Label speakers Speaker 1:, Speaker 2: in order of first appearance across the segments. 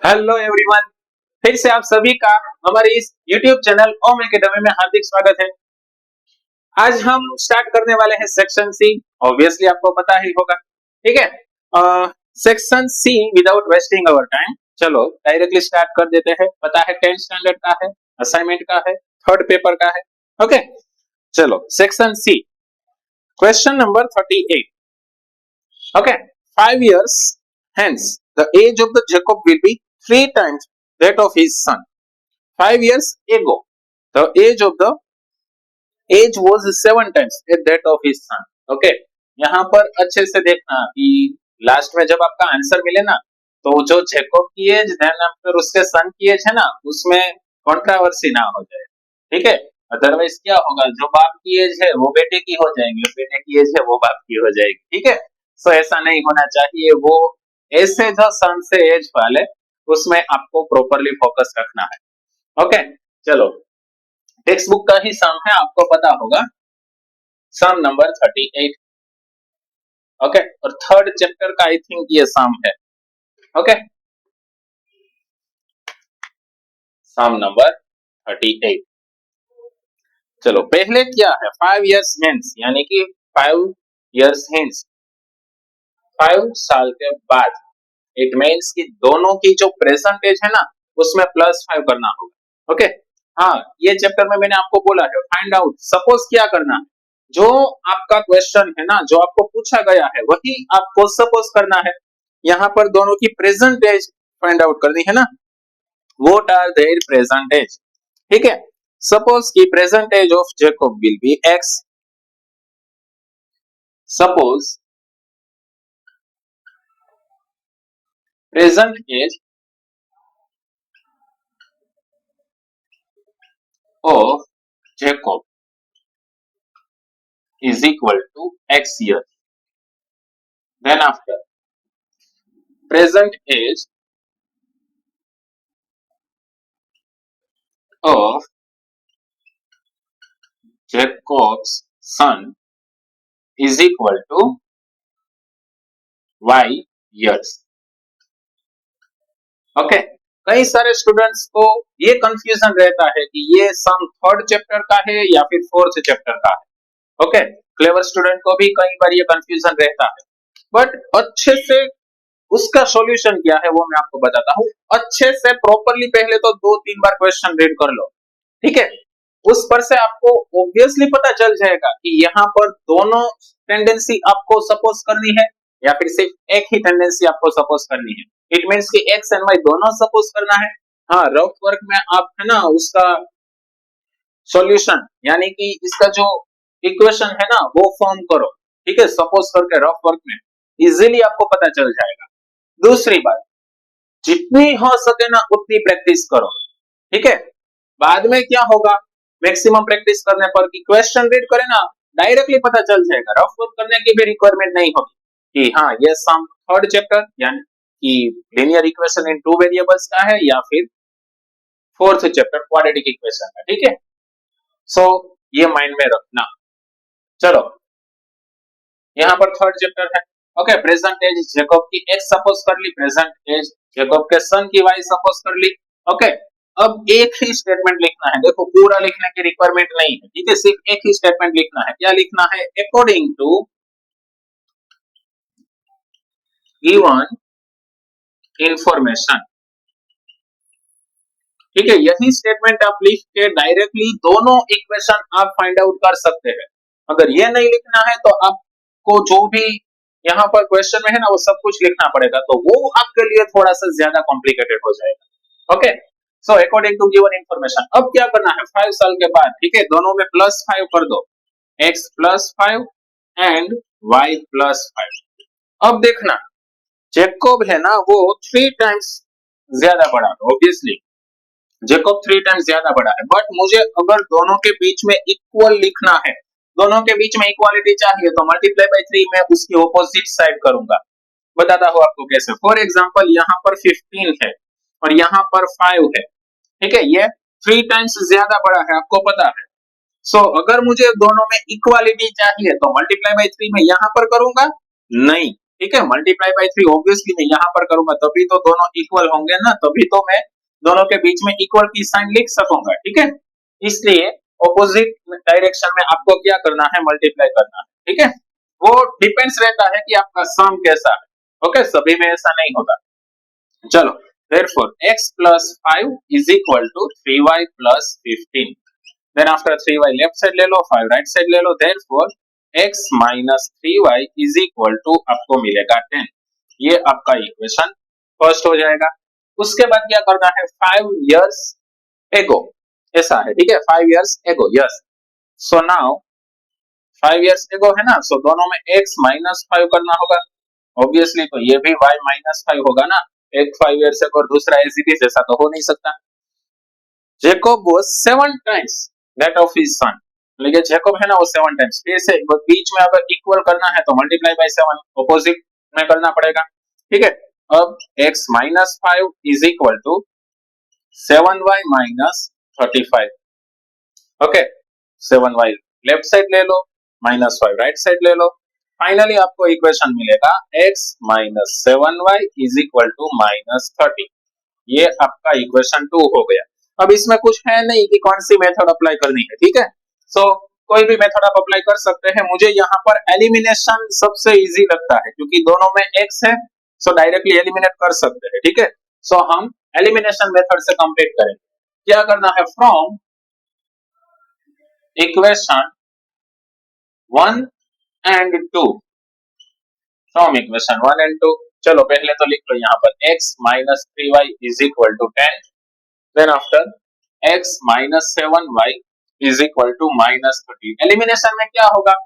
Speaker 1: Hello everyone, फिर से आप सभी का हमारे इस YouTube चैनल ओम एकेडमी में हार्दिक स्वागत है। आज हम स्टार्ट करने वाले हैं सेक्शन सी। ऑब्वियसली आपको पता ही होगा, ठीक है। Section C without wasting our time. चलो डायरेक्टली स्टार्ट कर देते हैं। पता है 10th स्टैंडर्ड का है, असाइनमेंट का है, थर्ड पेपर का है। ओके, चलो section C, question number 38। Okay, 5 years hence, the age of the Jacob will be 3 times that of his son. 5 years ago, the age was 7 times that of his son. Okay, यहाँ पर अच्छे से देखना कि last में जब आपका answer मिले ना, तो जो जेकोब की एज देन आफ्टर उसके सन की एज है ना, उसमें कंट्रोवर्सी ना हो जाए, ठीक है। अदरवाइज क्या होगा, जो बाप की एज है वो बेटे की हो जाएगी, बेटे की एज है वो बाप की हो जाएगी, ठीक है। सो ऐसा नहीं होना चाहिए। वो ऐसे जो सन से एज वाले, उसमें आपको प्रॉपरली फोकस रखना है। ओके, चलो टेक्स्ट बुक का ही सम है, आपको पता होगा, सम नंबर 38। ओके, और थर्ड चैप्टर का आई थिंक ये सम है। ओके, सम नंबर 38। चलो पहले क्या है, 5 years hence, यानी कि 5 years hence, 5 साल के बाद। इट मीन्स कि दोनों की जो प्रेजेंट एज है ना, उसमें +5 करना होगा। ओके, हाँ ये चैप्टर में मैंने आपको बोला है फाइंड आउट। सपोज क्या करना है, जो आपका क्वेश्चन है ना, जो आपको पूछा गया है वही आपको सपोज करना है। यहाँ पर दोनों की प्रेजेंट एज फाइंड आउट करनी है ना। What are their present age, ठीक है। सपोज की present age of Jacob will be x। Suppose present age of Jacob is equal to x years. Then after, present age of Jacob's son is equal to y years. Okay, कई सारे students को ये confusion रहता है कि ये सम third chapter का है या फिर फोर्थ चैप्टर का है। ओके, क्लेवर स्टूडेंट को भी कई बार ये कंफ्यूजन रहता है, बट अच्छे से उसका सॉल्यूशन क्या है वो मैं आपको बताता हूँ। अच्छे से प्रॉपरली पहले तो 2-3 बार क्वेश्चन रीड कर लो, ठीक है। उस पर से आपको ऑब्वियसली पता चल जाएगा कि यहाँ पर दोनों टेंडेंसी आपको सपोज करनी है या फिर सिर्फ एक ही टेंडेंसी आपको सपोज करनी है। इट मींस कि एक्स एंड वाई दोनों सपोज करना है। हाँ, रफ वर्क में आप है ना उसका सॉल्यूशन, यानी कि इसका जो इक्वेशन है ना वो फॉर्म करो, ठीक है, सपोज करके रफ वर्क में इजीली आपको पता चल जाएगा। दूसरी बात, जितनी हो सके ना उतनी प्रैक्टिस करो, ठीक है। बाद में क्या होगा, मैक्सिमम प्रैक्टिस करने पर कि क्वेश्चन रीड करें ना, डायरेक्टली पता चल जाएगा। रफ वर्क करने की भी रिक्वायरमेंट नहीं होगी कि हाँ ये सम थर्ड चैप्टर यानी कि लीनियर इक्वेशन इन 2 वेरिएबल्स का है या फिर फोर्थ चैप्टर क्वाड्रेटिक इक्वेशन का, ठीक है। सो ये माइंड में रखना। चलो यहाँ पर थर्ड चैप्टर है। ओके, प्रेजेंट एज जेकब की x सपोज कर ली, प्रेजेंट एज जेकब के सन की y सपोज कर ली। ओके, अब एक ही स्टेटमेंट लिखना है। देखो पूरा लिखने की रिक्वायरमेंट नहीं है, ठीक है, सिर्फ एक ही स्टेटमेंट लिखना है। क्या लिखना है, अकॉर्डिंग टू गिवन इंफॉर्मेशन, ठीक है। यही स्टेटमेंट आप लिख के डायरेक्टली दोनों इक्वेशन आप फाइंड आउट कर सकते हैं। अगर ये नहीं लिखना है तो आपको जो भी यहाँ पर क्वेश्चन में है ना वो सब कुछ लिखना पड़ेगा, तो वो आपके लिए थोड़ा सा ज्यादा कॉम्प्लिकेटेड हो जाएगा। Okay, so according to given information. अब क्या करना है, 5 साल के बाद, ठीक है, दोनों में +5 कर दो, x +5 एंड y +5। अब देखना जेकब है ना वो 3 टाइम्स ज्यादा बड़ा है, ऑब्वियसली जेकब 3 टाइम्स ज्यादा बड़ा है, बट मुझे अगर दोनों के बीच में इक्वल लिखना है, दोनों के बीच में इक्वालिटी चाहिए, तो मल्टीप्लाई बाय 3 में उसकी ऑपोजिट साइड करूंगा। बताता हूं आपको कैसे। फॉर एग्जांपल यहाँ पर 15 है और यहाँ पर 5 है, ठीक है, ये 3 टाइम्स ज्यादा बड़ा है, आपको पता है। सो अगर मुझे दोनों में इक्वालिटी चाहिए तो मल्टीप्लाई बाय 3 में यहाँ पर करूंगा नहीं, ठीक है, मल्टीप्लाई बाय 3 ऑब्वियसली मैं यहाँ पर करूंगा तभी तो दोनों इक्वल होंगे ना, तभी तो मैं दोनों के बीच में इक्वल की साइन लिख सकूंगा, ठीक है। इसलिए ऑपोजिट डायरेक्शन में आपको क्या करना है, मल्टीप्लाई करना है, ठीक है। वो डिपेंड्स रहता है कि आपका सम कैसा है, ओके, सभी में ऐसा नहीं होता। चलो, therefore x plus 5 is equal to 3y plus 15. Then after 3y left side ले लो, 5 right side ले लो, therefore x minus 3y is equal to आपको मिलेगा 10। ये आपका इक्वेशन फर्स्ट हो जाएगा। उसके बाद क्या करना है, 5 years ago ऐसा है, ठीक है, 5 years ago, yes. So now 5 years ago है ना, सो दोनों में x minus 5 करना होगा ऑब्वियसली, तो ये भी y minus 5 होगा ना, एक 5 years ago और दूसरा एज इट इज, ऐसा तो हो नहीं सकता। Jacob was 7 times that of his son, लेकिन जेकब है ना वो 7 टाइम्स, फिर से बीच में अगर इक्वल करना है तो मल्टीप्लाई बाय 7 ऑपोजिट में करना पड़ेगा, ठीक है। अब x minus 5 is equal to 7y minus 35, okay. 7y left side ले लो, minus 5 राइट साइड ले लो, फाइनली आपको इक्वेशन मिलेगा x minus 7y is equal to minus 30। ये आपका इक्वेशन 2 हो गया। अब इसमें कुछ है नहीं कि कौन सी मेथड अप्लाई करनी है, ठीक है। सो कोई भी मेथड आप अप्लाई कर सकते हैं। मुझे यहाँ पर एलिमिनेशन सबसे इजी लगता है क्योंकि दोनों में x है, सो डायरेक्टली एलिमिनेट कर सकते हैं, ठीक है। सो हम एलिमिनेशन मेथड से कंप्लीट करेंगे। क्या करना है, from equation 1 and 2, from equation 1 and 2, चलो पहले तो लिख लो यहाँ पर x minus 3y is equal to 10, then after x minus 7y is equal to minus 30। Elimination में क्या होगा,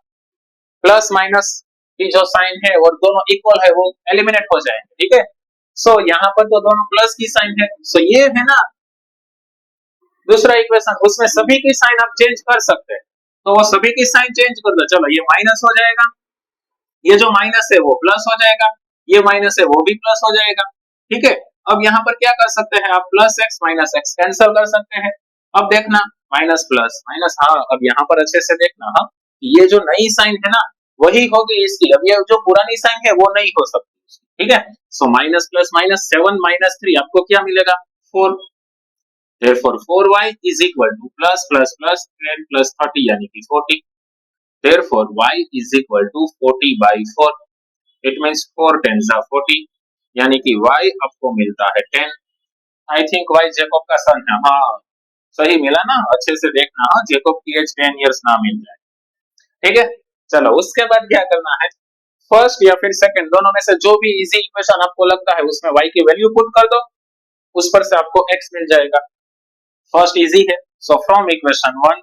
Speaker 1: प्लस माइनस की जो साइन है और दोनों इक्वल है वो एलिमिनेट हो जाएंगे, ठीक है। सो यहाँ पर तो दोनों प्लस की साइन है, सो ये है ना दूसरा इक्वेशन, उसमें सभी की साइन आप चेंज कर सकते हैं, तो वो सभी की साइन चेंज कर दो। चलो ये माइनस हो जाएगा, ये जो माइनस है वो प्लस हो जाएगा, ये माइनस है वो भी प्लस हो जाएगा, ठीक है। अब यहाँ पर क्या कर सकते हैं आप, plus x minus x cancel कर सकते हैं। अब देखना माइनस प्लस माइनस, हाँ अब यहाँ पर अच्छे से देखना, हाँ ये जो नई साइन है ना वही होगी इसकी, अब ये जो पुरानी साइन है वो नहीं हो सकती, ठीक है। So minus plus minus 7 minus 3 आपको क्या मिलेगा, 4। therefore 4y is equal to plus plus plus 10 plus 30 यानी कि 40। therefore y is equal to 40 by 4, it means 4 tens are 40, यानी कि y आपको मिलता है 10। आई थिंक y जेकब का सन है, हाँ सही मिला ना, अच्छे से देखना, हाँ जेकब की एज 10 इयर्स ना मिल जाए, ठीक है। चलो उसके बाद क्या करना है, फर्स्ट या फिर सेकंड दोनों में से जो भी इजी इक्वेशन आपको लगता है उसमें y की वैल्यू पुट कर दो, उस पर से आपको x मिल जाएगा। फर्स्ट इजी है, सो फ्रॉम इक्वेशन 1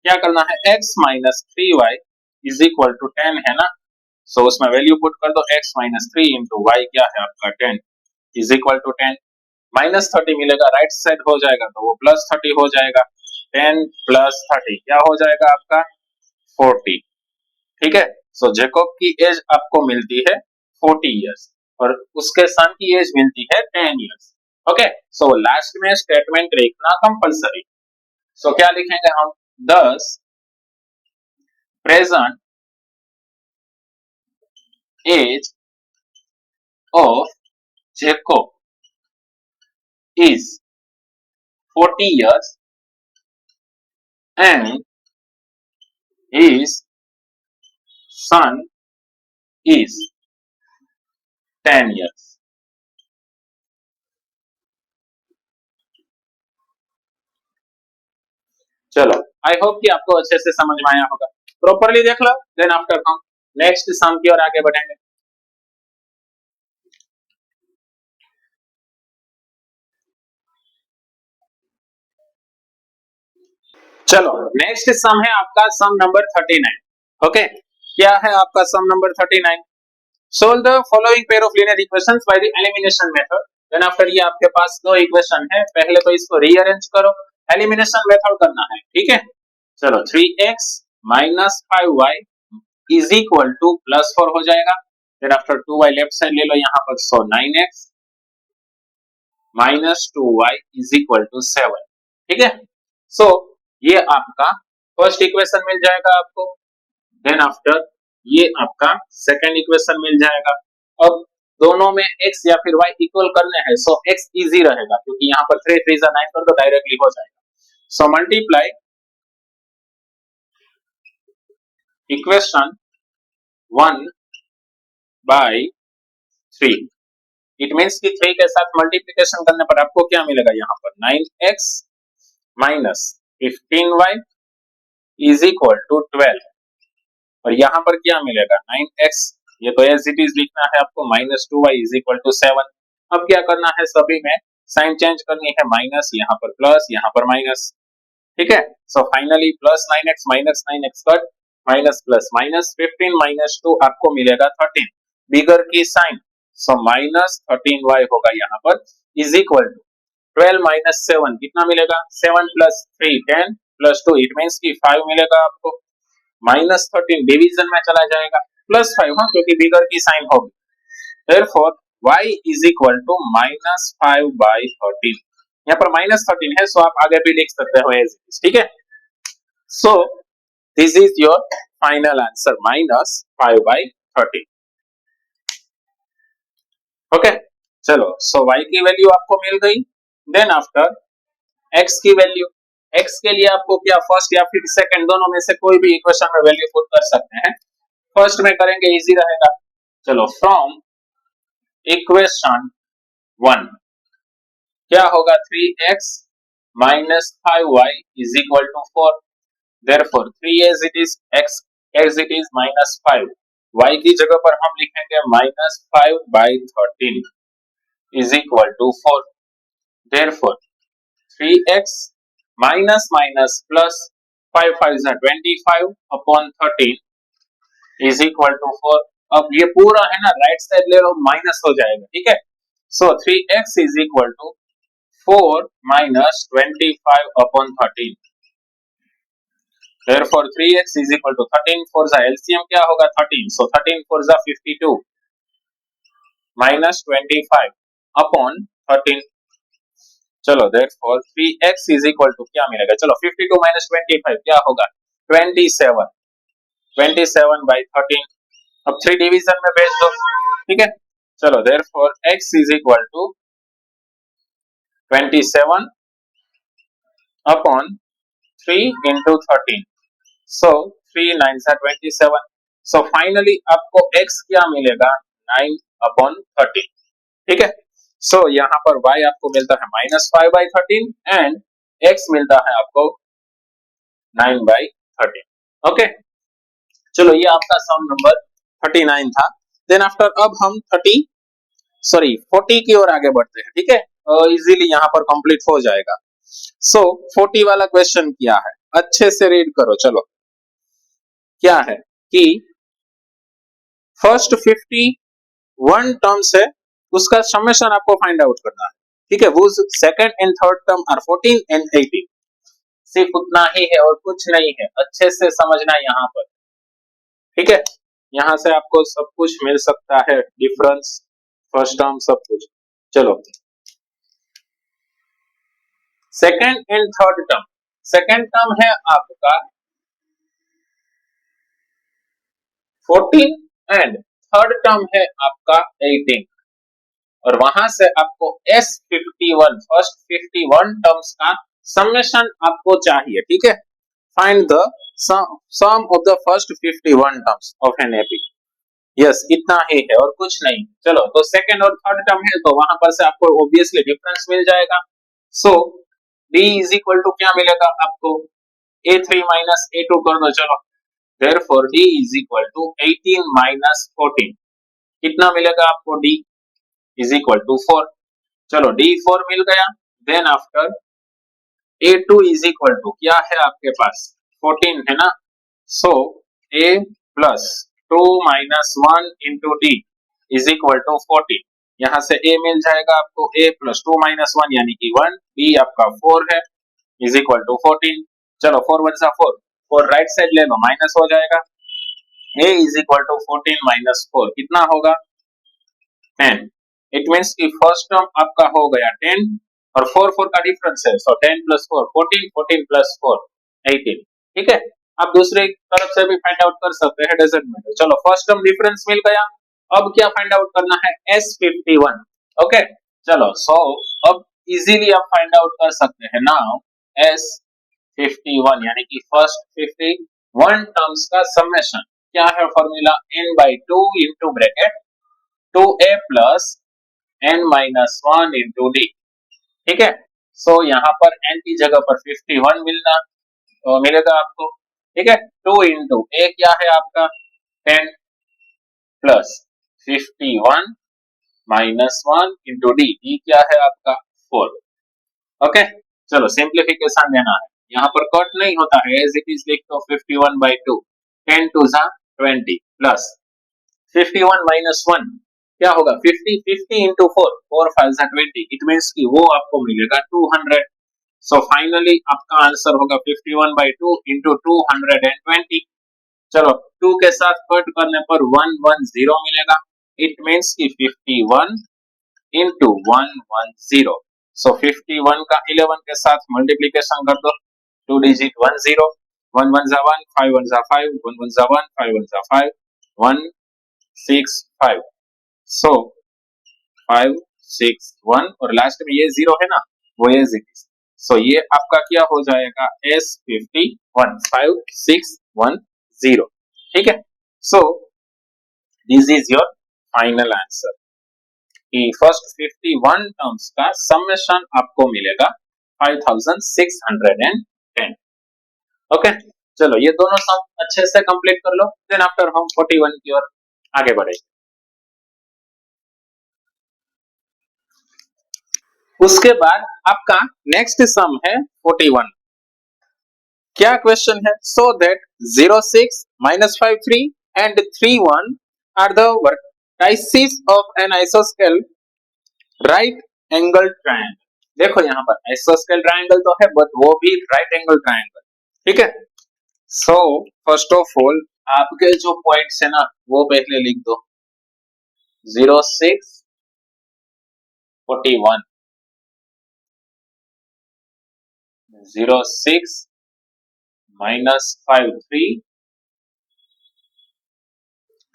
Speaker 1: क्या करना है, x minus 3y is equal to 10 है ना, सो उसमें वैल्यू पुट कर दो, x माइनस 3 इंटू वाई क्या है आपका 10 इज इक्वल टू 10, माइनस 30 मिलेगा, राइट साइड हो जाएगा तो वो प्लस 30 हो जाएगा, 10 प्लस 30 क्या हो जाएगा आपका 40, ठीक है। सो जेकब की एज आपको मिलती है 40 इयर्स और उसके सन की एज मिलती है 10 इयर्स, ओके। सो लास्ट में स्टेटमेंट लिखना कंपलसरी, सो क्या लिखेंगे हम, thus present age of Jacob is 40 years and his son is 10 years। चलो आई होप कि आपको अच्छे से समझ में आया होगा, प्रॉपरली देख लो, देन आफ्टर हम नेक्स्ट सम की ओर आगे बढ़ेंगे। चलो नेक्स्ट सम है आपका सम नंबर 39, ओके। क्या है आपका sum number 39, solve the following pair of linear equations by the elimination method. Then after ये आपके पास दो इक्वेशन है, पहले तो इसको रीअरेंज करो, एलिमिनेशन मेथड करना है, ठीक है। चलो 3x minus 5y is equal two plus 4 हो जाएगा, then after 2y left side ले लो यहाँ पर, so 9x minus 2y is equal to 7, ठीक है। सो ये आपका फर्स्ट इक्वेशन मिल जाएगा आपको, देन आफ्टर ये आपका सेकेंड इक्वेशन मिल जाएगा। अब दोनों में x या फिर y इक्वल करने हैं, सो x इजी रहेगा क्योंकि यहाँ पर 3 3 9 कर दो, डायरेक्टली हो जाएगा। So multiply equation 1 by 3। It means कि 3 के साथ मल्टीप्लिकेशन करने पर आपको क्या मिलेगा, यहाँ पर 9x minus 15y is equal to 12, और यहाँ पर क्या मिलेगा 9x, ये तो एज इट इज लिखना है आपको, minus 2y is equal to 7। अब क्या करना है, सभी में साइन चेंज करनी है, माइनस यहाँ पर प्लस यहाँ पर माइनस, ठीक है। So finally plus 9x minus 9x cut, minus plus minus 15 minus 2 आपको मिलेगा 13, बिगर की साइन, सो माइनस 13y होगा यहाँ पर इज इक्वल टू 12 माइनस 7 कितना मिलेगा, 7 प्लस 3 10 प्लस 2 इट मीन्स की 5 मिलेगा आपको, माइनस 13 डिवीजन में चला जाएगा, प्लस 5 हाँ क्योंकि बिगर की साइन होगी, therefore y is equal to minus 5 by 13। यहाँ पर माइनस 13 है, सो आप आगे भी लिख सकते हो एज इट इज, ठीक है। So this is your final answer, minus 5 by 13। Okay चलो, सो y की वैल्यू आपको मिल गई। देन आफ्टर x की वैल्यू, x के लिए आपको क्या फर्स्ट या फिर सेकंड दोनों में से कोई भी इक्वेशन में वैल्यू पुट कर सकते हैं, फर्स्ट में करेंगे इजी रहेगा। चलो फ्रॉम इक्वेशन 1 क्या होगा, 3x minus 5y is equal to 4, therefore 3 as it is, x as it is minus 5, y की जगह पर हम लिखेंगे minus 5 by 13 is equal to 4, therefore 3x minus minus plus 5 5 is 25 upon 13 is equal to 4। अब ये पूरा है ना, राइट साइड ले लो, माइनस हो जाएगा, ठीक है। So 3x is equal to 4 minus 25 upon 13, therefore 3x is equal to 13 4 का LCM क्या होगा 13, so 13 4 जा 52 minus 25 upon 13। चलो therefore 3x is equal to क्या मिलेगा, चलो 52 minus 25 क्या होगा 27, 27 by 13। अब 3 डिवीजन में भेज दो, ठीक है। चलो therefore x is equal to 27 upon 3 into 13, so 3 9 are 27, so finally आपको x क्या मिलेगा 9 upon 13, ठीक है। so यहाँ पर y आपको मिलता है माइनस 5 by 13 एंड x मिलता है आपको 9 by 13। ओके चलो, ये आपका सम नंबर 39 था। देन आफ्टर अब हम 40 की ओर आगे बढ़ते हैं, ठीक है, इजीली यहाँ पर कंप्लीट हो जाएगा। सो 40 वाला क्वेश्चन क्या है, अच्छे से रीड करो। चलो क्या है कि फर्स्ट 51 टर्म्स है, उसका समेशन आपको फाइंड आउट करना है, ठीक है। वो second and third term are 14 and 18, सिर्फ उतना ही है और कुछ नहीं है, अच्छे से समझना यहाँ पर, ठीक है। यहाँ से आपको सब कुछ मिल सकता है, डिफरेंस फर्स्ट टर्म सब कुछ। चलो second and third term, second term है आपका 14 एंड थर्ड टर्म है आपका 18, और वहां से आपको S51 फर्स्ट 51 टर्म्स का समेशन आपको चाहिए, ठीक है। Find the sum of the first 51 terms of an AP. Yes इतना ही है और कुछ नहीं। चलो तो सेकंड और थर्ड टर्म है तो वहां पर से आपको ऑब्वियसली डिफरेंस मिल जाएगा। सो D इज इक्वल टू क्या मिलेगा आपको A3 माइनस A2 कर दो। चलो therefore D is equal to 18 minus 14, कितना मिलेगा आपको D is equal to 4। चलो D4 मिल गया। Then after A2 is equal to क्या है आपके पास 14 है ना, सो A plus 2 minus 1 into D is equal to 14। यहाँ से A मिल जाएगा आपको A plus 2 minus 1 यानी कि 1, D आपका 4 है is equal to 14। चलो 4 1 जा 4, 4 राइट साइड ले लो माइनस हो जाएगा, A is equal to 14 minus 4 कितना होगा 10। इट मीन्स कि फर्स्ट टर्म आपका हो गया 10 और 4 4 का डिफरेंस है, सो 10 plus 4 14, 14 plus 4 18, ठीक है। आप दूसरी तरफ से भी फाइंड आउट कर सकते हैं, डजंट मैटर। चलो फर्स्ट टर्म डिफरेंस मिल गया, अब क्या फाइंड आउट करना है, S51। ओके चलो सो अब इजीली आप फाइंड आउट कर सकते हैं नाउ S51 यानी कि फर्स्ट 51 टर्म्स का समेशन क्या है, formula n/2 into bracket 2a plus n minus 1 into D. ठीक है सो यहाँ पर n की जगह पर 51 मिलेगा आपको। ठीक है 2 इंटू ए क्या है आपका 10 plus 51 minus 1 into D, D क्या है आपका 4। ओके चलो सिंप्लीफिकेशन देना है, यहाँ पर कट नहीं होता है, एज इट इज लिख दो 51/2, 10 टू जा 20 प्लस 51 माइनस 1 क्या होगा 50, 50 इंटू 4, 4 5 जा 20, इट मीन्स कि वो आपको मिलेगा 200। सो फाइनली आपका आंसर होगा 51/2 इंटू 220। चलो 2 के साथ कट करने पर 110 मिलेगा, इट मीन्स कि 51 इंटू 110। सो 51 का 11 के साथ मल्टीप्लीकेशन कर दो, 2 डिजिट 10, 1 1 जा 1, 5 1 जा 5, 1 1 जा 1, 5 1 जा 5, 1 6 5। सो 5 6 1 और लास्ट में ये 0 है ना, वो एज इट इज। सो ये आपका क्या हो जाएगा S51 5610। ठीक है so this is your final answer कि फर्स्ट 51 टर्म्स का समेशन आपको मिलेगा 5610। ओके चलो ये दोनों सम अच्छे से कंप्लीट कर लो, देन आफ्टर हम 41 की ओर आगे बढ़ेंगे। उसके बाद आपका नेक्स्ट सम है 41। क्या क्वेश्चन है, so that 06 -53 and 31 are the vertices of an isosceles right angle triangle। देखो यहाँ पर आइसोस्केल ट्रायंगल तो है बट वो भी राइट एंगल ट्रायंगल। ठीक है सो फर्स्ट ऑफ ऑल आपके जो पॉइंट्स है ना वो पहले लिख दो, 06 41, 06 -53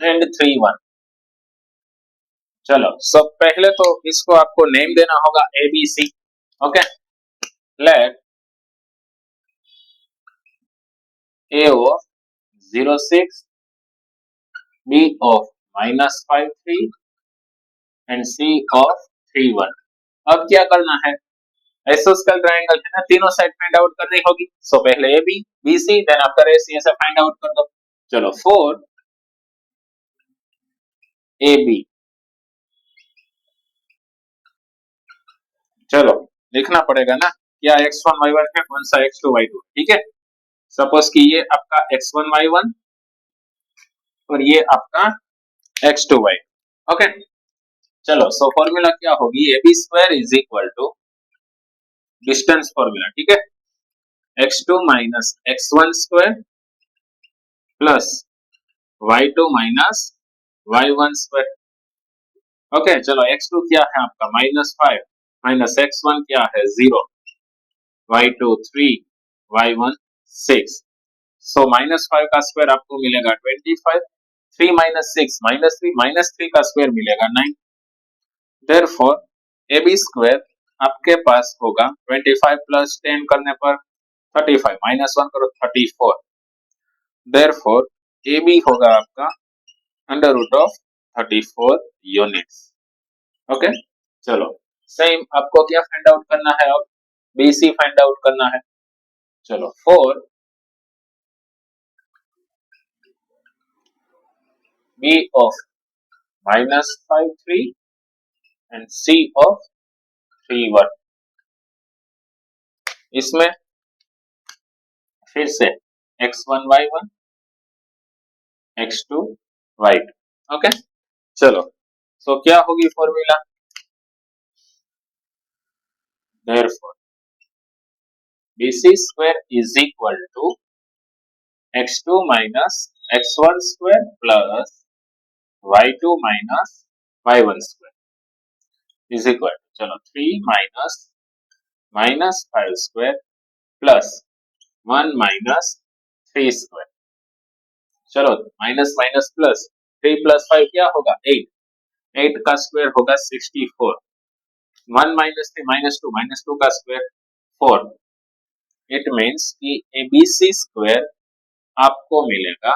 Speaker 1: एंड 31। चलो सब पहले तो इसको आपको नेम देना होगा ABC। Okay let A of 06, B of -53 and C of 31। अब क्या करना है, आइसोस्केल ट्रायंगल है ना, तीनों साइड फाइंड आउट करनी होगी। सो पहले AB BC then after AC ऐसे फाइंड आउट कर दो। चलो 4 AB, चलो लिखना पड़ेगा ना क्या x1 y1 है, कौन सा x2 y2। ठीक है सपोज कि ये आपका x1 y1 और ये आपका x2 y। ओके चलो सो फॉर्मूला क्या होगी, AB square is equal to distance formula. ठीक है x2 minus x1 square plus y2 minus y1 square. Okay चलो x2 क्या है आपका -5 माइनस x1 क्या है 0, y2 3, y1 6। सो -5 का स्क्वायर आपको मिलेगा 25, 3 माइनस 6 -3 का स्क्वायर मिलेगा 9। देयरफॉर AB स्क्वायर आपके पास होगा 25 प्लस 10 करने पर 35, -1 करो 34। देयरफॉर AB होगा आपका √34 यूनिट्स। ओके चलो सेम आपको क्या फाइंड आउट करना है, अब BC फाइंड आउट करना है। चलो 4 B of -53 and C of 31। इसमें फिर से x1 y1 x2 y2। Okay चलो सो क्या होगी formula, therefore BC square is equal to x2 minus x1 square plus y2 minus y1 square is equal चलो 3 minus -5 square plus 1 minus 3 square. चलो minus minus plus, 3 plus 5 क्या होगा 8, 8 का square होगा 64, 1 minus 3 minus 2 का square 4। It means कि ABC square आपको मिलेगा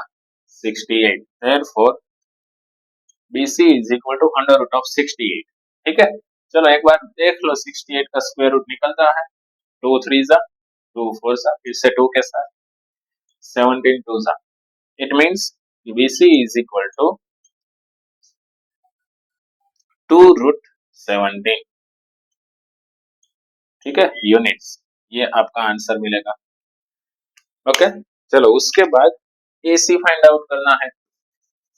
Speaker 1: 68। Therefore BC is equal to under root of 68। ठीक है, चलो एक बार देख लो 68 का स्क्वायर रूट निकलता है 2 3 जा 2 4 जा, फिर से 2 के साथ 17 2 जा। It means BC is equal to 2 root 17। ठीक है यूनिट्स, ये आपका आंसर मिलेगा। ओके, चलो उसके बाद AC फाइंड आउट करना है,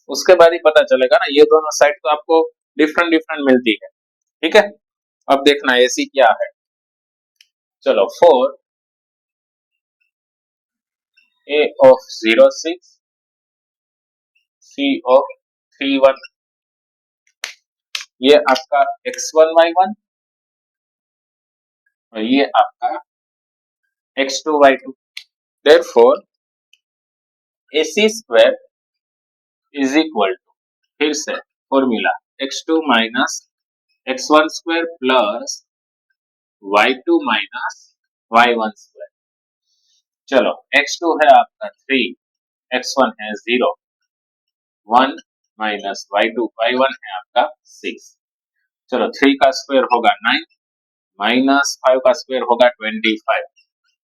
Speaker 1: उसके बाद ही पता चलेगा ना, ये दोनों साइड तो आपको डिफरेंट डिफरेंट मिलती है। ठीक है, अब देखना AC क्या है। चलो 4 A of 06 C of 31, ये आपका x1 y1 और ये आपका x2 y2। Therefore AC square is equal to, फिर से formula x2 minus x1 square plus y2 minus y1 square. चलो x2 है आपका 3, x1 है 0, 1 माइनस y2 y1 है आपका 6। चलो 3 का स्क्वायर होगा 9 माइनस 5 का स्क्वायर होगा 25,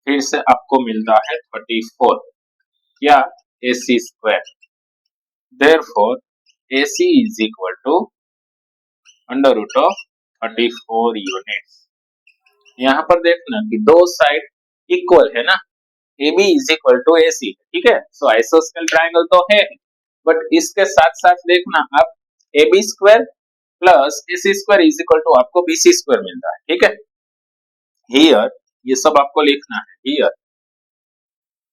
Speaker 1: फिर से आपको मिलता है 34 या AC square. Therefore AC is equal to under root of 34 units. यहाँ पर देखना कि दो साइड इक्वल है ना, AB is equal to AC। ठीक है, सो आइसोस्केल ट्रायंगल तो है, बट इसके साथ साथ देखना आप AB square plus AC square is equal to आपको BC स्क्वायर मिलता है। ठीक है, हियर ये सब आपको लिखना है, here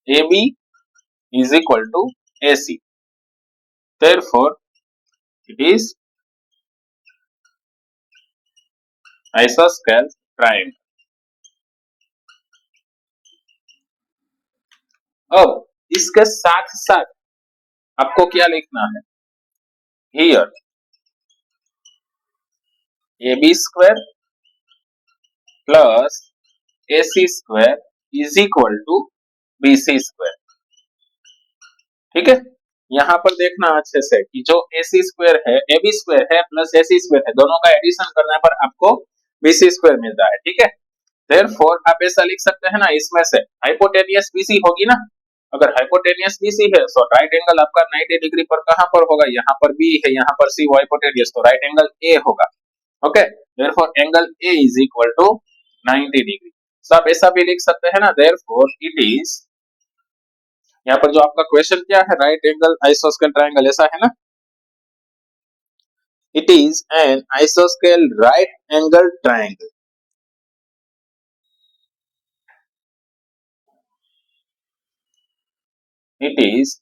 Speaker 1: AB is equal to AC। Therefore it is isosceles triangle। अब इसके साथ साथ आपको क्या लिखना है, here AB square plus AC square is equal to BC square. ठीक है, यहाँ पर देखना अच्छे से कि जो AC स्क्वायर है, AB स्क्वायर है प्लस AC स्क्वायर है, दोनों का एडिशन करने पर आपको BC स्क्वायर मिलता है। ठीक है, देयरफॉर आप ऐसा लिख सकते हैं ना, इसमें से हाइपोटेनियस BC होगी ना, अगर हाइपोटेनियस BC है तो राइट एंगल आपका 90 डिग्री पर कहां पर होगा, यहाँ पर B है, यहाँ पर C हाइपोटेनियस, तो राइट एंगल A होगा। Okay, therefore angle A is equal to 90 degree. So आप ऐसा भी लिख सकते हैं ना, देयरफॉर इट इज, यहाँ पर जो आपका क्वेश्चन क्या है, राइट एंगल आइसोस्केल ट्रायंगल, ऐसा है ना, इट इज एन आइसोस्केल right angle triangle. It is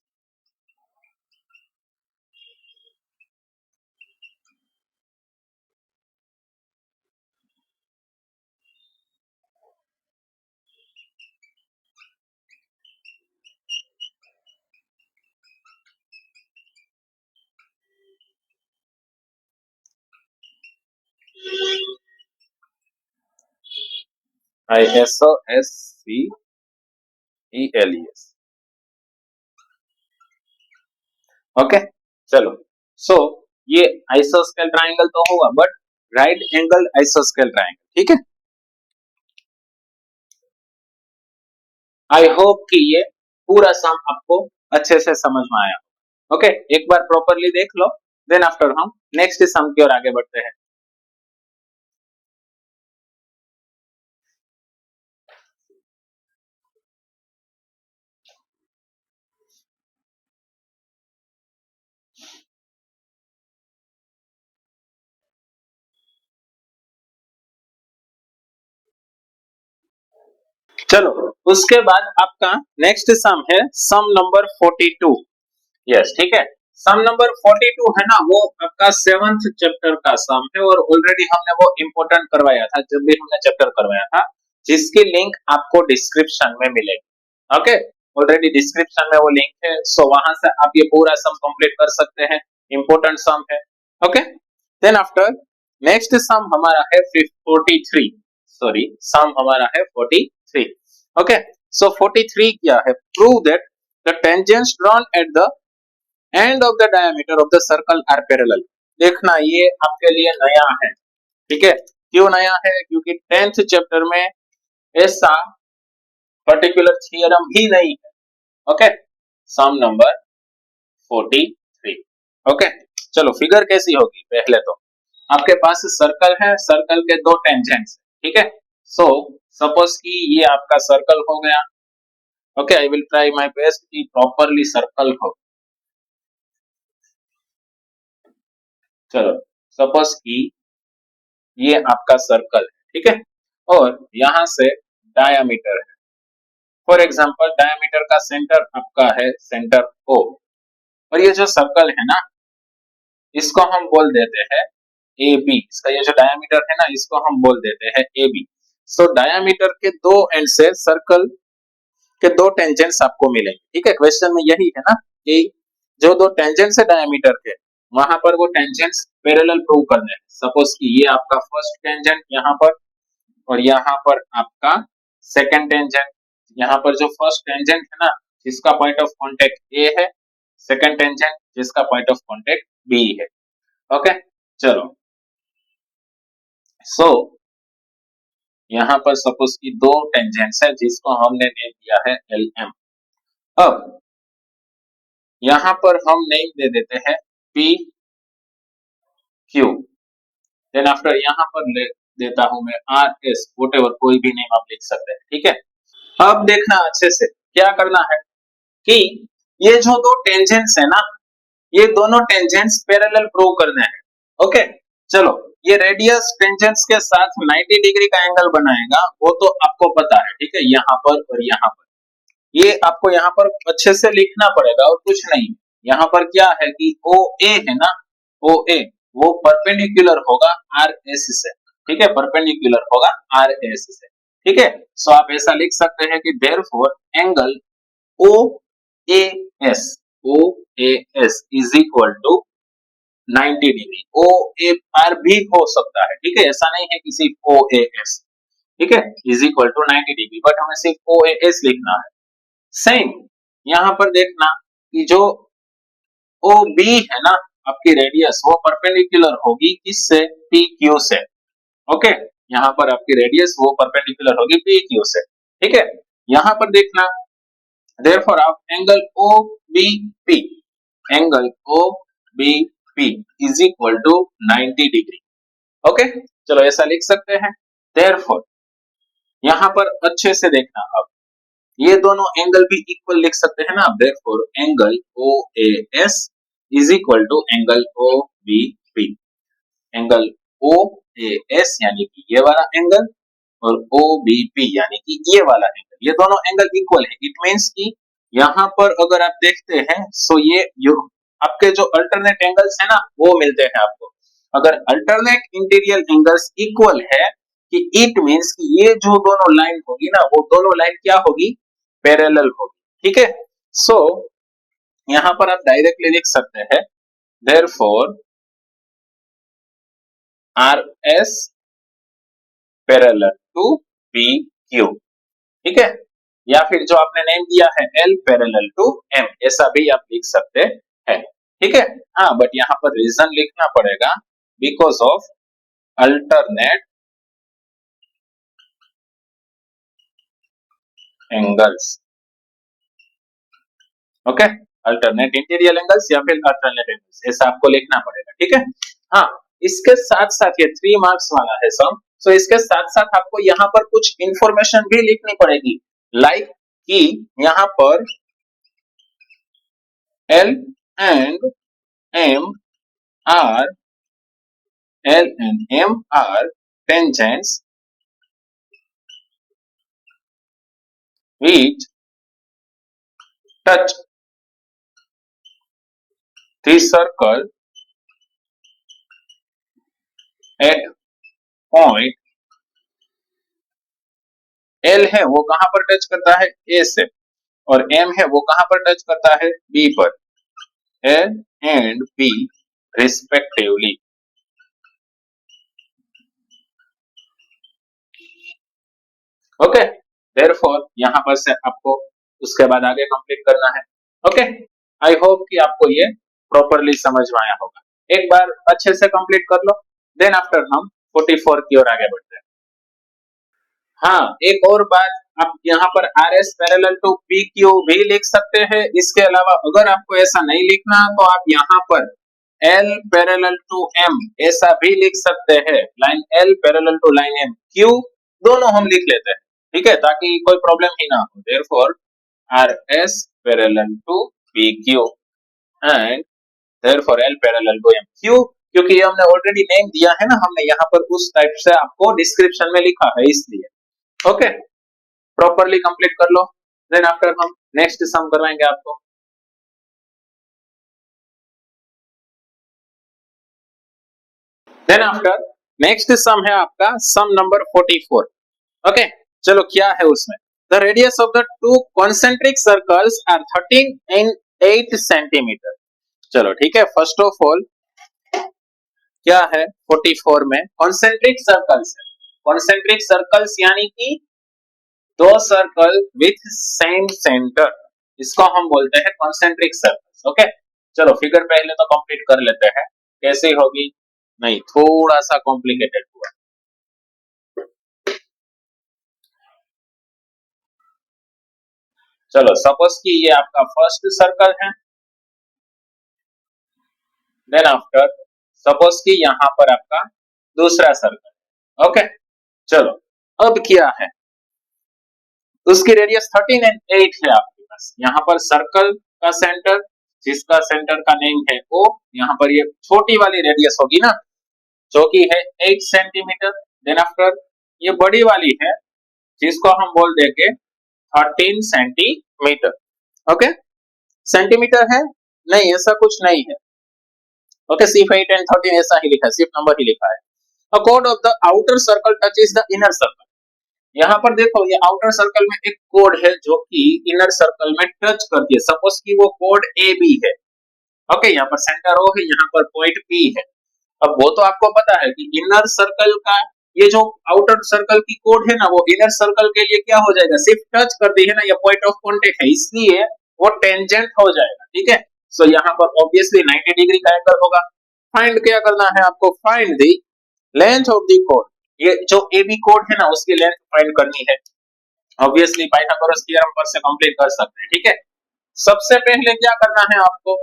Speaker 1: ISOSCELES। Okay, चलो सो ये आइसोस्केल ट्रायंगल तो होगा, बट राइट एंगल आइसोस्केल ट्रायंगल। ठीक है, आई होप कि ये पूरा सम आपको अच्छे से समझ में आया। ओके, एक बार प्रॉपरली देख लो, देन आफ्टर हम नेक्स्ट सम की ओर आगे बढ़ते हैं। चलो उसके बाद आपका नेक्स्ट सम है सम नंबर 42। यस, ठीक है, सम नंबर 42 है ना, वो आपका 7th चैप्टर का सम है, और ऑलरेडी हमने वो इंपॉर्टेंट करवाया था जब भी हमने चैप्टर करवाया था, जिसकी लिंक आपको डिस्क्रिप्शन में मिलेगी। ओके, ऑलरेडी डिस्क्रिप्शन में वो लिंक है, सो वहां से आप ये पूरा सम कंप्लीट कर सकते हैं, इंपॉर्टेंट सम है। Okay, then after next sum हमारा है 43, सॉरी सम हमारा है 43। ओके, सो 43 क्या है, prove that the tangents drawn at the end of the diameter of the circle are parallel. देखना ये आपके लिए नया है, ठीक है, क्यों नया है, क्योंकि 10th चैप्टर में ऐसा पर्टिकुलर थियरम ही नहीं है। ओके, सम नंबर 43। ओके, चलो फिगर कैसी होगी, पहले तो आपके पास सर्कल है, सर्कल के दो टेंजेंट्स, ठीक है। सो सपोज कि ये आपका सर्कल हो गया। Okay, I will try my best कि प्रॉपरली सर्कल हो। चलो सपोज कि ये आपका सर्कल है, ठीक है, और यहां से डायामीटर है। फॉर एग्जांपल डायामीटर का सेंटर आपका है सेंटर O, और ये जो सर्कल है ना, इसको हम बोल देते हैं AB। इसका ये जो डायामीटर है ना, इसको हम बोल देते हैं AB। सो डायामीटर के दो एंड से सर्कल के दो टेंजेंट्स आपको मिलेंगे, ठीक है। क्वेश्चन में यही है ना कि जो दो टेंजेंट्स है डायामीटर के, वहां पर वो टेंजेंट्स पैरेलल प्रूव करने हैं। सपोज कि ये आपका फर्स्ट टेंजेंट यहाँ पर, और यहाँ पर आपका सेकंड टेंजेंट। यहाँ पर जो फर्स्ट टेंजेंट है ना, जिसका पॉइंट ऑफ कांटेक्ट A है, सेकंड टेंजेंट जिसका पॉइंट ऑफ कांटेक्ट B है। ओके, चलो सो यहाँ पर सपोज कि दो टेंजेंट्स है जिसको हमने नेम दिया है LM। अब यहाँ पर हम नेम दे देते हैं PQ, देन आफ्टर यहाँ पर ले देता हूं मैं RS, व्हाटएवर कोई भी नेम आप लिख सकते हैं, ठीक है। अब देखना अच्छे से क्या करना है कि ये जो दो टेंजेंट्स है ना, ये दोनों टेंजेंट्स पैरेलल प्रूव करने हैं। ओके, चलो ये रेडियस टेंजेंट्स के साथ 90 डिग्री का एंगल बनाएगा, वो तो आपको पता है, ठीक है, यहाँ पर और यहाँ पर। ये आपको यहाँ पर अच्छे से लिखना पड़ेगा और कुछ नहीं। यहाँ पर क्या है कि OA है ना, OA वो परपेंडिकुलर होगा RS से, ठीक है, परपेंडिकुलर होगा RS से, ठीक है। सो आप ऐसा लिख सकते हैं कि therefore angle OAS, OAS is equal to 90 degree. OAR भी हो सकता है, ठीक है, ऐसा नहीं है कि सिर्फ OAS, ठीक है, is equal to 90 degree, but हमें सिर्फ OAS लिखना है। सेम यहाँ पर देखना कि जो OB है ना, आपकी रेडियस वो परपेंडिकुलर होगी किससे, PQ से। ओके, यहाँ पर आपकी रेडियस वो परपेंडिकुलर होगी PQ से, ठीक है। यहाँ पर देखना देयरफॉर आप angle OBP, angle OBP is equal to 90 degree. Okay, चलो ऐसा लिख सकते हैं। देयरफॉर यहाँ पर अच्छे से देखना, अब ये दोनों एंगल भी इक्वल लिख सकते हैं ना, therefore angle OAS is equal to angle OBP। Angle OAS यानी कि ये वाला एंगल, और OBP यानी कि ये वाला एंगल, ये दोनों एंगल इक्वल है। इट मींस कि यहाँ पर अगर आप देखते हैं, सो ये आपके जो अल्टरनेट एंगल्स है ना, वो मिलते हैं आपको। अगर अल्टरनेट इंटीरियर एंगल्स इक्वल है, कि इट मींस कि ये जो दोनों लाइन होगी ना, वो दोनों लाइन क्या होगी, पैरेलल होगी, ठीक है। सो यहाँ पर आप डायरेक्टली लिख सकते हैं therefore RS parallel to PQ, ठीक है, या फिर जो आपने नेम दिया है L पैरेलल टू M, ऐसा भी आप लिख सकते हैं, ठीक है। हाँ, बट यहाँ पर रीजन लिखना पड़ेगा, because of alternate angles. Okay, alternate interior angles या फिर अल्टरनेट एंगल्स, ऐसा आपको लिखना पड़ेगा, ठीक है। हाँ, इसके साथ साथ ये 3 मार्क्स वाला है सम, सो इसके साथ साथ आपको यहाँ पर कुछ इंफॉर्मेशन भी लिखनी पड़ेगी, लाइक कि यहाँ पर L and M are tangents which touch the circle at point L है वो कहां पर टच करता है, A से, और M है वो कहां पर टच करता है, B पर, A and B respectively. Okay, therefore यहां पर से आपको उसके बाद आगे कंप्लीट करना है। ओके, आई होप कि आपको ये प्रॉपरली समझ में आया होगा। एक बार अच्छे से कंप्लीट कर लो, देन आफ्टर हम 44 की ओर आगे बढ़ते हैं। हाँ, एक और बात, आप यहाँ पर R S parallel to P Q भी लिख सकते हैं। इसके अलावा अगर आपको ऐसा नहीं लिखना तो आप यहाँ पर एल पैरेलल टू एम ऐसा भी लिख सकते हैं। Line L parallel to line M, क्यू दोनों हम लिख लेते हैं, ठीक है, ताकि कोई प्रॉब्लम ही ना हो। Therefore R S parallel to P Q and therefore L parallel to M, क्यू क्योंकि ये हमने ऑलरेडी नेम दिया है ना, हमने यहाँ पर उस टाइप से आपको डिस्क्रिप्शन में लिखा है इसलिए। ओके, प्रॉपरली कंप्लीट कर लो, देन आफ्टर हम नेक्स्ट सम करवाएंगे आपको। देन आफ्टर नेक्स्ट सम है आपका सम नंबर 44। ओके, चलो क्या है उसमें, the radius of the two concentric circles are 13 and 8 centimeter. चलो ठीक है, फर्स्ट ऑफ ऑल क्या है 44 में, कॉन्सेंट्रिक सर्कल्स है। कॉन्सेंट्रिक सर्कल्स यानी कि दो सर्कल विथ सेम सेंटर, इसको हम बोलते हैं कॉन्सेंट्रिक सर्कल्स। ओके, चलो फिगर पहले तो कंप्लीट कर लेते हैं, कैसे होगी, नहीं थोड़ा सा कॉम्प्लिकेटेड हुआ। चलो सपोज कि ये आपका फर्स्ट सर्कल है, देन आफ्टर सपोज कि यहाँ पर आपका दूसरा सर्कल। ओके, चलो अब क्या है, उसकी रेडियस 13 एंड 8 है आपके पास। यहाँ पर सर्कल का सेंटर, जिसका सेंटर का नेम है O, यहाँ पर ये छोटी वाली रेडियस होगी ना, जो कि है 8 सेंटीमीटर। देन आफ्टर ये बड़ी वाली है, जिसको हम बोल देंगे 13 सेंटीमीटर। ओके, सेंटीमीटर है नहीं, ऐसा कुछ नहीं है। ओके, सिर्फ 8 एंड 13 ऐसा ही लिखा है, सिर्फ नंबर ही लिखा है। A code of the outer circle touches the inner circle. यहाँ पर देखो ये आउटर सर्कल में एक कोड है जो कि इनर सर्कल में टच करती है। सपोज कि वो कोड ए बी है। ओके, यहाँ पर सेंटर O है, यहाँ पर पॉइंट P है। अब वो तो आपको पता है कि इनर सर्कल का ये जो आउटर सर्कल की कोड है ना, वो इनर सर्कल के लिए क्या हो जाएगा, सिर्फ टच करती है ना, ये पॉइंट ऑफ कांटेक्ट है, इसलिए वो टेंजेंट हो जाएगा। ठीक है, सो यहाँ पर ऑब्वियसली 90 डिग्री का एंगल होगा। फाइंड क्या करना है आपको, find the length of the code. ये जो ए बी कोड है ना, उसकी लेंथ फाइंड करनी है। ऑब्वियसली पाइथागोरस थ्योरम पर से कंप्लीट कर सकते हैं। ठीक है, सबसे पहले क्या करना है आपको,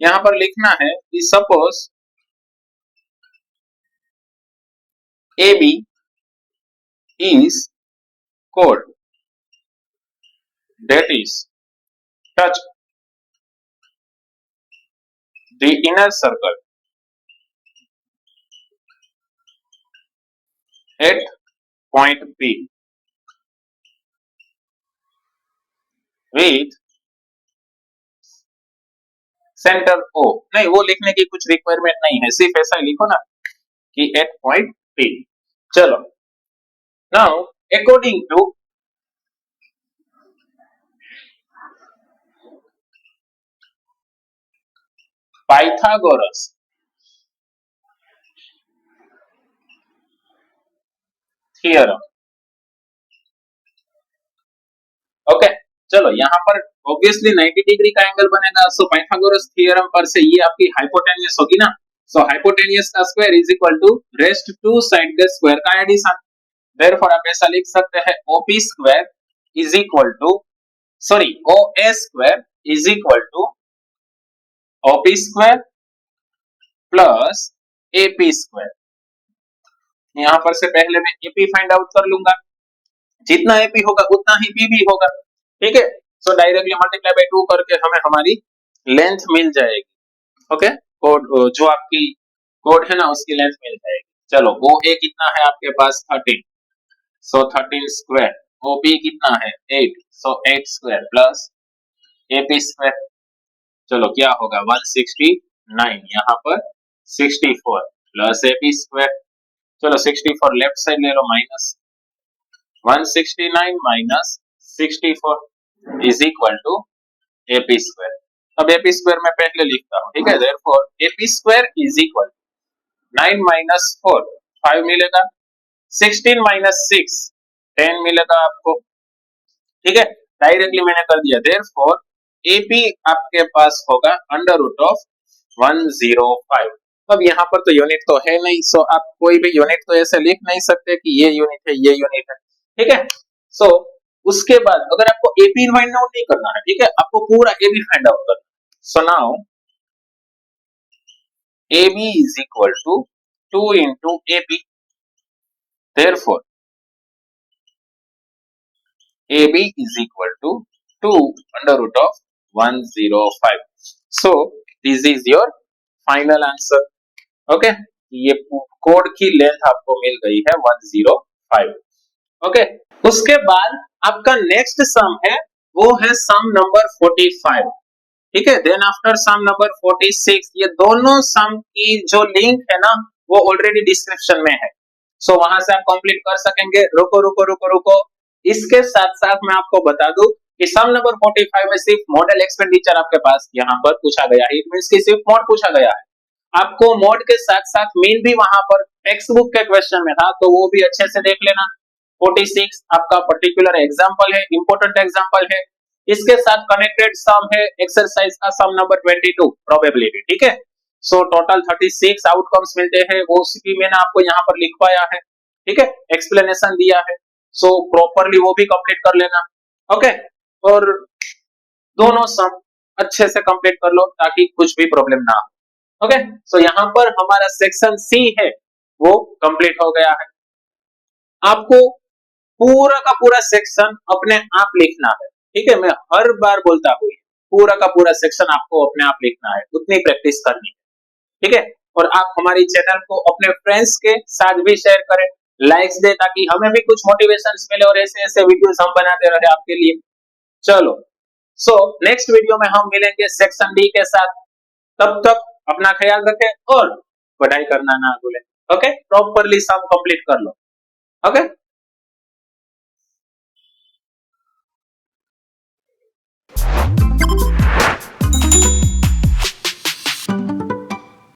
Speaker 1: यहाँ पर लिखना है कि suppose AB is chord that is touch the inner circle at point P with center O। नहीं, वो लिखने की कुछ रिक्वायरमेंट नहीं है, सिर्फ ऐसा लिखो ना कि at point P। चलो, now according to Pythagoras theorem, okay, चलो यहाँ पर ऑब्वियसली 90 डिग्री का एंगल बनेगा। सो पाइथागोरस थ्योरम पर से ये आपकी हाइपोटेन्यूस होगी ना, सो हाइपोटेन्यूस का square is equal to rest two side के स्क्वायर का एडिशन। देयरफॉर आप ऐसा लिख सकते हैं OP square is equal to, sorry OA square is equal to OP square plus AP square. यहाँ पर से पहले मैं AP फाइंड आउट कर लूंगा, जितना AP होगा उतना ही P भी होगा। ठीक है, सो डायरेक्टली मल्टीप्लाई बाय 2 करके हमें हमारी लेंथ मिल जाएगी। ओके, कोड जो आपकी कोड है ना, उसकी लेंथ मिल जाएगी। चलो OA कितना है आपके पास 13, सो 13 स्क्वायर। OB कितना है 8, सो 8 स्क्वायर प्लस AP स्क्वायर। चलो क्या होगा 169, यहाँ पर 64 प्लस AP स्क्वायर। चलो 64 लेफ्ट साइड ले लो, minus 169 minus 64, is equal to AP square. अब एपी स्क्वायर मैं पहले लिखता हूँ, ठीक है। Therefore AP square is equal 9 minus 4 5 मिलेगा, 16 माइनस 6 10 मिलेगा आपको, ठीक है। डायरेक्टली मैंने कर दिया। देयरफॉर एपी आपके पास होगा अंडर रूट ऑफ 105। अब यहाँ पर तो यूनिट तो है नहीं, सो आप कोई भी यूनिट तो ऐसे लिख नहीं सकते कि ये यूनिट है ये यूनिट है, ठीक है। सो उसके बाद अगर आपको एपी फाइंड आउट नहीं करना है, ठीक है, आपको पूरा एबी फाइंड आउट करना है। So now AB is equal to 2 into AP. Therefore AB is equal to 2 under root of 105. So this is your final answer. Okay, ये कोड की लेंथ आपको मिल गई है 105. Okay, उसके बाद आपका नेक्स्ट सम है, वो है सम नंबर 45. ठीक है, देन आफ्टर सम नंबर 46. ये दोनों सम की जो लिंक है ना, वो ऑलरेडी डिस्क्रिप्शन में है, सो वहां से आप कंप्लीट कर सकेंगे। रुको रुको रुको रुको, इसके साथ साथ मैं आपको बता दूं कि सम नंबर 45 में सिर्फ मॉडल एक्सपेंडिचर आपके पास यहाँ पर पूछा गया है, इट मींस कि सिर्फ मोड पूछा गया है। आपको मोड के साथ साथ मीन भी वहां पर टेक्स्ट बुक के क्वेश्चन में था, तो वो भी अच्छे से देख लेना। 46 आपका पर्टिकुलर एग्जांपल है, इंपॉर्टेंट एग्जांपल है। इसके साथ कनेक्टेड सम है एक्सरसाइज का सम नंबर 22 प्रोबेबिलिटी, ठीक है। सो टोटल 36 आउटकम्स मिलते हैं, वो भी मैंने आपको यहाँ पर लिखवाया है, ठीक है, एक्सप्लेनेशन दिया है। सो प्रॉपरली वो भी कंप्लीट कर लेना, ओके। और दोनों सम अच्छे से कंप्लीट कर लो ताकि कुछ भी प्रॉब्लम ना हो, ओके। सो यहाँ पर हमारा सेक्शन सी है वो कंप्लीट हो गया है। आपको पूरा का पूरा सेक्शन अपने आप लिखना है, ठीक है, मैं हर बार बोलता हूँ पूरा का पूरा सेक्शन आपको अपने आप लिखना है, उतनी प्रैक्टिस करनी है, ठीक है। और आप हमारी चैनल को अपने फ्रेंड्स के साथ भी शेयर करें, लाइक्स दे, ताकि हमें भी कुछ मोटिवेशन मिले और ऐसे ऐसे वीडियोस हम बनाते रहे आपके लिए। चलो, सो नेक्स्ट वीडियो में हम मिलेंगे सेक्शन डी के साथ। तब तक अपना ख्याल रखें और पढ़ाई करना ना भूलें, ओके। प्रॉपरली सम कंप्लीट कर लो, ओके।